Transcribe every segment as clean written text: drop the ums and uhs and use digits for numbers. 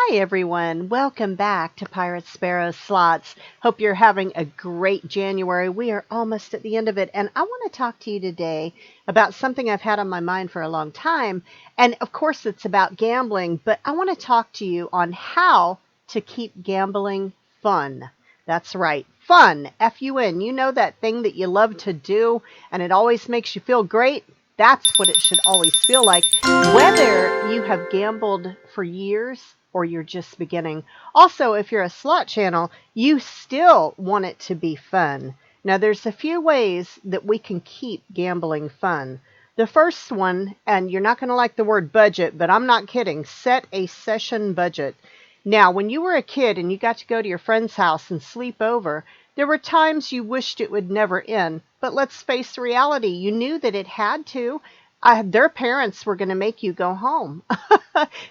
Hi everyone, welcome back to Pirate Sparrow Slots. Hope you're having a great January. We are almost at the end of it, and I want to talk to you today about something I've had on my mind for a long time. And of course it's about gambling, but I want to talk to you on how to keep gambling fun. That's right, fun, F-U-N. You know that thing that you love to do and it always makes you feel great? That's what it should always feel like, whether you have gambled for years or you're just beginning. Also, if you're a slot channel, you still want it to be fun. Now, there's a few ways that we can keep gambling fun. The first one, and you're not going to like the word budget, but I'm not kidding, set a session budget. Now, when you were a kid and you got to go to your friend's house and sleep over, there were times you wished it would never end. But let's face reality, you knew that it had to. Their parents were going to make you go home.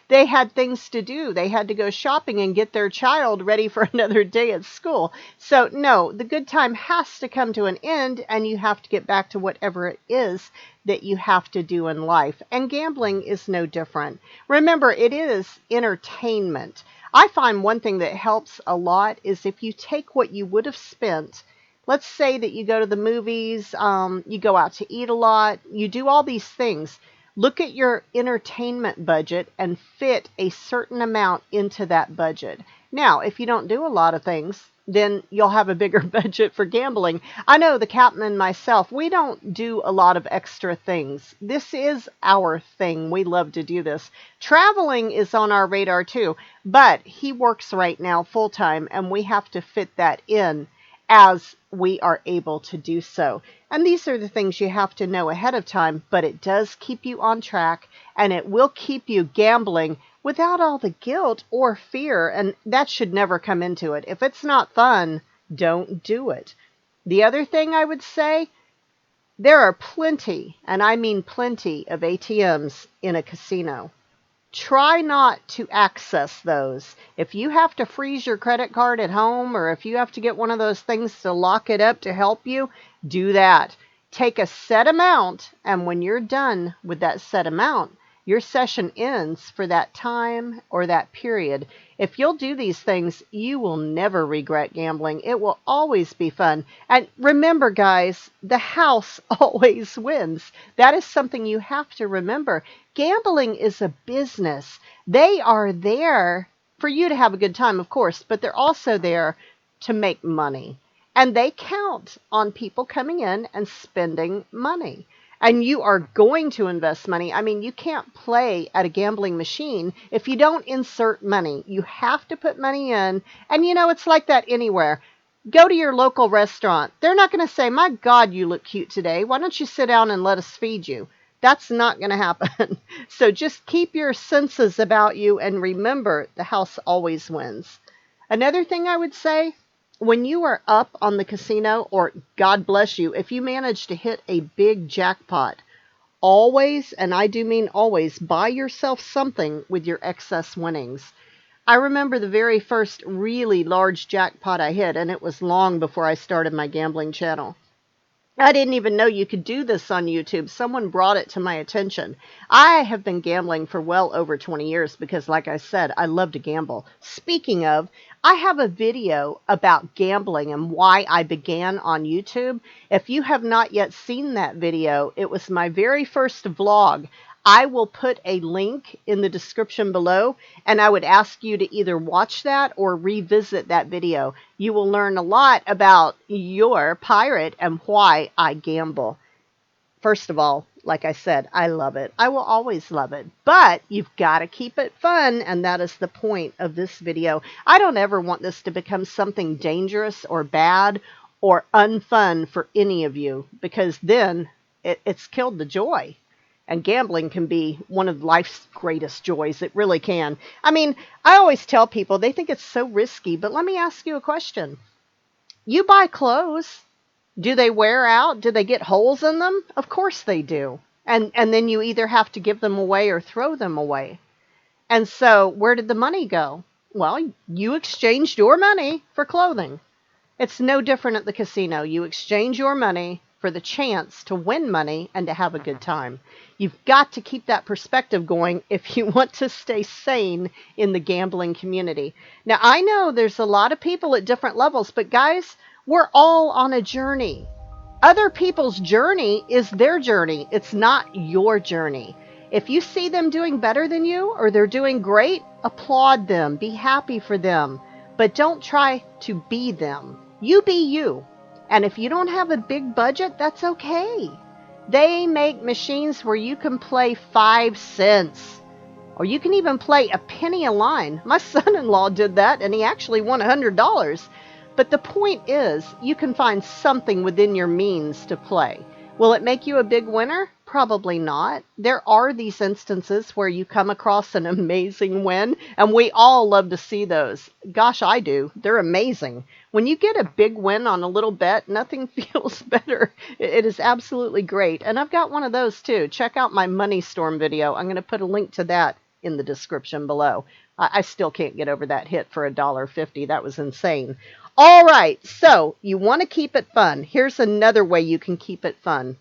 They had things to do. They had to go shopping and get their child ready for another day at school. So no, the good time has to come to an end and you have to get back to whatever it is that you have to do in life. And gambling is no different. Remember, it is entertainment. I find one thing that helps a lot is if you take what you would have spent. Let's say that you go to the movies, you go out to eat a lot, you do all these things. Look at your entertainment budget and fit a certain amount into that budget. Now, if you don't do a lot of things, then you'll have a bigger budget for gambling. I know the captain and myself, we don't do a lot of extra things. This is our thing. We love to do this. Traveling is on our radar too, but he works right now full time and we have to fit that in as we are able to do so. And these are the things you have to know ahead of time, but it does keep you on track and it will keep you gambling without all the guilt or fear, and that should never come into it. If it's not fun, don't do it. The other thing I would say, there are plenty, and I mean plenty, of ATMs in a casino. Try not to access those. If you have to freeze your credit card at home, or if you have to get one of those things to lock it up to help you, do that. Take a set amount, and when you're done with that set amount, your session ends for that time or that period. If you'll do these things, you will never regret gambling. It will always be fun. And remember, guys, the house always wins. That is something you have to remember. Gambling is a business. They are there for you to have a good time, of course, but they're also there to make money. And they count on people coming in and spending money. And you are going to invest money. I mean, you can't play at a gambling machine if you don't insert money. You have to put money in. And you know, it's like that anywhere. Go to your local restaurant. They're not going to say, my God, you look cute today. Why don't you sit down and let us feed you? That's not going to happen. So just keep your senses about you and remember the house always wins. Another thing I would say, when you are up on the casino, or God bless you, if you manage to hit a big jackpot, always, and I do mean always, buy yourself something with your excess winnings. I remember the very first really large jackpot I hit, and it was long before I started my gambling channel. I didn't even know you could do this on YouTube. Someone brought it to my attention. I have been gambling for well over 20 years because, like I said, I love to gamble. Speaking of, I have a video about gambling and why I began on YouTube. If you have not yet seen that video, it was my very first vlog. I will put a link in the description below, and I would ask you to either watch that or revisit that video. You will learn a lot about your pirate and why I gamble. First of all, like I said, I love it. I will always love it. But you've got to keep it fun, and that is the point of this video. I don't ever want this to become something dangerous or bad or unfun for any of you, because then it's killed the joy. And gambling can be one of life's greatest joys. It really can. I mean, I always tell people they think it's so risky, but let me ask you a question. You buy clothes. Do they wear out? Do they get holes in them? Of course they do. And then you either have to give them away or throw them away. And so where did the money go? Well, you exchanged your money for clothing. It's no different at the casino. You exchange your money for the chance to win money and to have a good time. You've got to keep that perspective going if you want to stay sane in the gambling community. Now, I know there's a lot of people at different levels, but guys, we're all on a journey. Other people's journey is their journey. It's not your journey. If you see them doing better than you or they're doing great, applaud them, be happy for them, but don't try to be them. You be you. And if you don't have a big budget, that's okay. They make machines where you can play 5 cents or you can even play a penny a line. My son-in-law did that and he actually won $100. But the point is, you can find something within your means to play. Will it make you a big winner? Probably not. There are these instances where you come across an amazing win, and we all love to see those. Gosh, I do. They're amazing. When you get a big win on a little bet, nothing feels better. It is absolutely great. And I've got one of those too. Check out my Money Storm video. I'm going to put a link to that in the description below. I still can't get over that hit for $1.50. That was insane. All right, so you want to keep it fun. Here's another way you can keep it fun.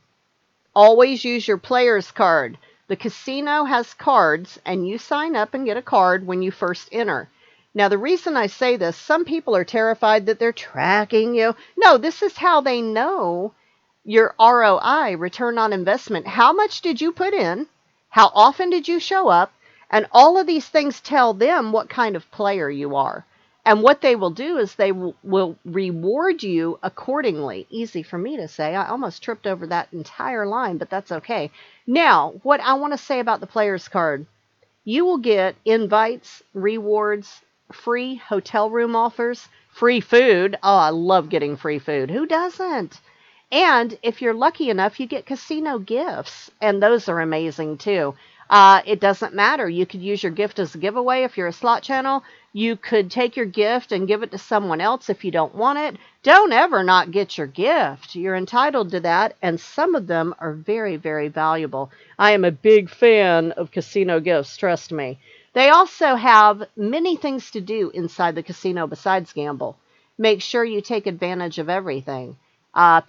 Always use your player's card. The casino has cards, and you sign up and get a card when you first enter. Now, the reason I say this, some people are terrified that they're tracking you. No, this is how they know your ROI, return on investment. How much did you put in? How often did you show up? And all of these things tell them what kind of player you are. And what they will do is they will reward you accordingly. Easy for me to say. I almost tripped over that entire line, but that's okay. Now, what I want to say about the player's card. You will get invites, rewards, free hotel room offers, free food. Oh, I love getting free food. Who doesn't? And if you're lucky enough, you get casino gifts. And those are amazing too. It doesn't matter. You could use your gift as a giveaway if you're a slot channel. You could take your gift and give it to someone else if you don't want it. Don't ever not get your gift. You're entitled to that, and some of them are very, very valuable. I am a big fan of casino gifts, trust me. They also have many things to do inside the casino besides gamble. Make sure you take advantage of everything.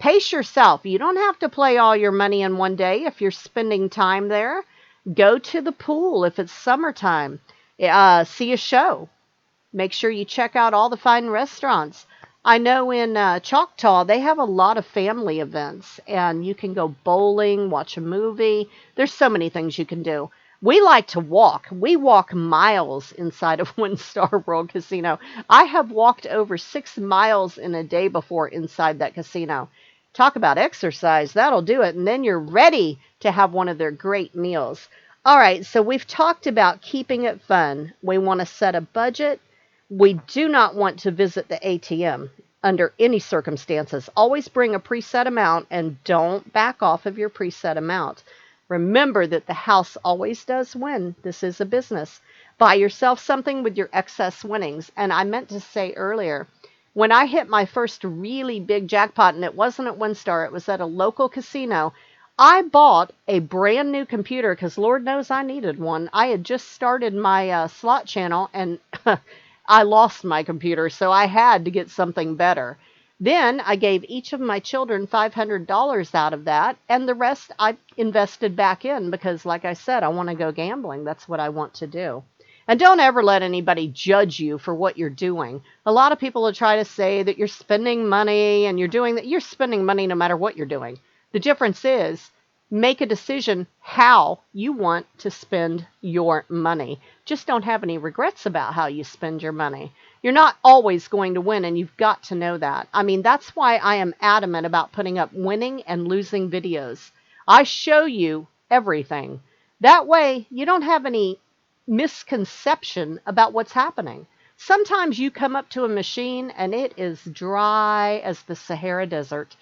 Pace yourself. You don't have to play all your money in one day if you're spending time there. Go to the pool if it's summertime. See a show. Make sure you check out all the fine restaurants. I know in Choctaw, they have a lot of family events, and you can go bowling, watch a movie. There's so many things you can do. We like to walk. We walk miles inside of One Star World Casino. I have walked over 6 miles in a day before inside that casino. Talk about exercise. That'll do it. And then you're ready to have one of their great meals. All right, so we've talked about keeping it fun. We want to set a budget. We do not want to visit the ATM under any circumstances. Always bring a preset amount and don't back off of your preset amount. Remember that the house always does win. This is a business. Buy yourself something with your excess winnings. And I meant to say earlier, when I hit my first really big jackpot, and it wasn't at One Star, it was at a local casino, I bought a brand new computer because Lord knows I needed one. I had just started my slot channel, and I lost my computer, so I had to get something better. Then I gave each of my children $500 out of that, and the rest I invested back in because, like I said, I want to go gambling. That's what I want to do. And don't ever let anybody judge you for what you're doing. A lot of people will try to say that you're spending money and you're doing that. You're spending money no matter what you're doing. The difference is make a decision how you want to spend your money. Just don't have any regrets about how you spend your money. You're not always going to win, and you've got to know that. I mean, that's why I am adamant about putting up winning and losing videos. I show you everything. That way, you don't have any misconception about what's happening. Sometimes you come up to a machine and it is dry as the Sahara Desert.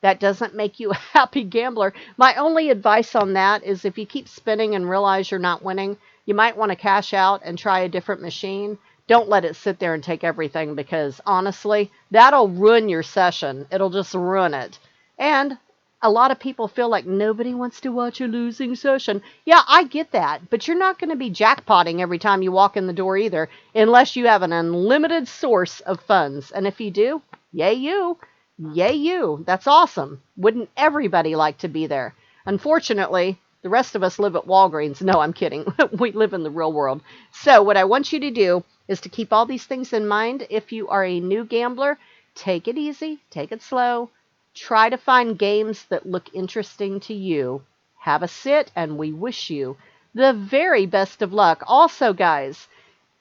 That doesn't make you a happy gambler. My only advice on that is if you keep spinning and realize you're not winning, you might want to cash out and try a different machine. Don't let it sit there and take everything because, honestly, that'll ruin your session. It'll just ruin it. And a lot of people feel like nobody wants to watch a losing session. Yeah, I get that. But you're not going to be jackpotting every time you walk in the door either, unless you have an unlimited source of funds. And if you do, yay you. Yay you, that's awesome. Wouldn't everybody like to be there? Unfortunately, the rest of us live at Walgreens. No, I'm kidding. We live in the real world. So what I want you to do is to keep all these things in mind. If you are a new gambler, take it easy, take it slow. Try to find games that look interesting to you. Have a sit, and we wish you the very best of luck. Also, guys,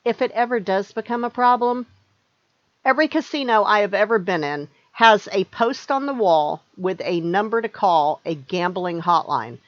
if it ever does become a problem, every casino I have ever been in has a post on the wall with a number to call, a gambling hotline.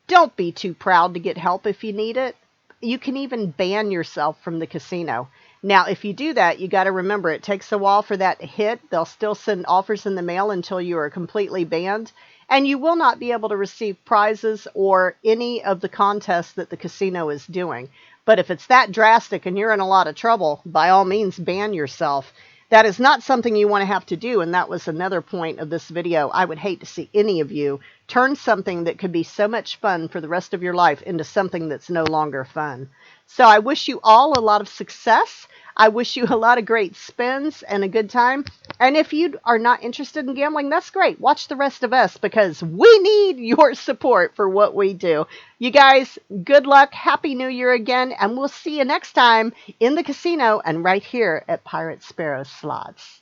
Don't be too proud to get help if you need it. You can even ban yourself from the casino. Now, if you do that, you got to remember it takes a while for that to hit. They'll still send offers in the mail until you are completely banned. And you will not be able to receive prizes or any of the contests that the casino is doing. But if it's that drastic and you're in a lot of trouble, by all means, ban yourself. That is not something you want to have to do, and that was another point of this video. I would hate to see any of you turn something that could be so much fun for the rest of your life into something that's no longer fun. So I wish you all a lot of success. I wish you a lot of great spins and a good time. And if you are not interested in gambling, that's great. Watch the rest of us because we need your support for what we do. You guys, good luck. Happy New Year again. And we'll see you next time in the casino and right here at Pirate Sparrow Slots.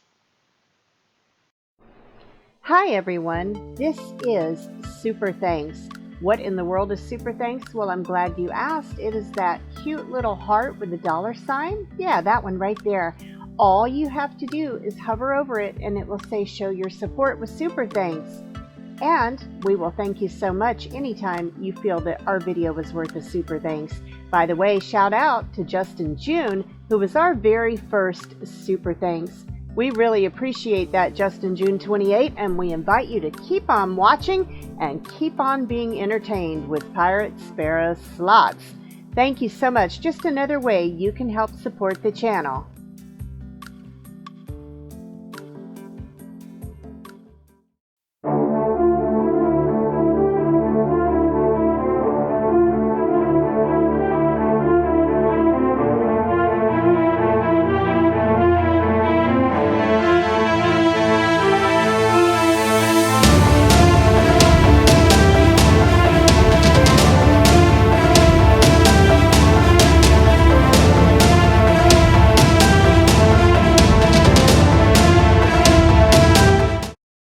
Hi, everyone. This is Super Thanks. What in the world is Super Thanks? Well, I'm glad you asked. It is that cute little heart with the dollar sign. Yeah, that one right there. All you have to do is hover over it and it will say show your support with Super Thanks. And we will thank you so much anytime you feel that our video was worth a Super Thanks. By the way, shout out to Justin June, who was our very first Super Thanks. We really appreciate that, Justin June 28, and we invite you to keep on watching and keep on being entertained with Pirate Sparrow Slots. Thank you so much. Just another way you can help support the channel.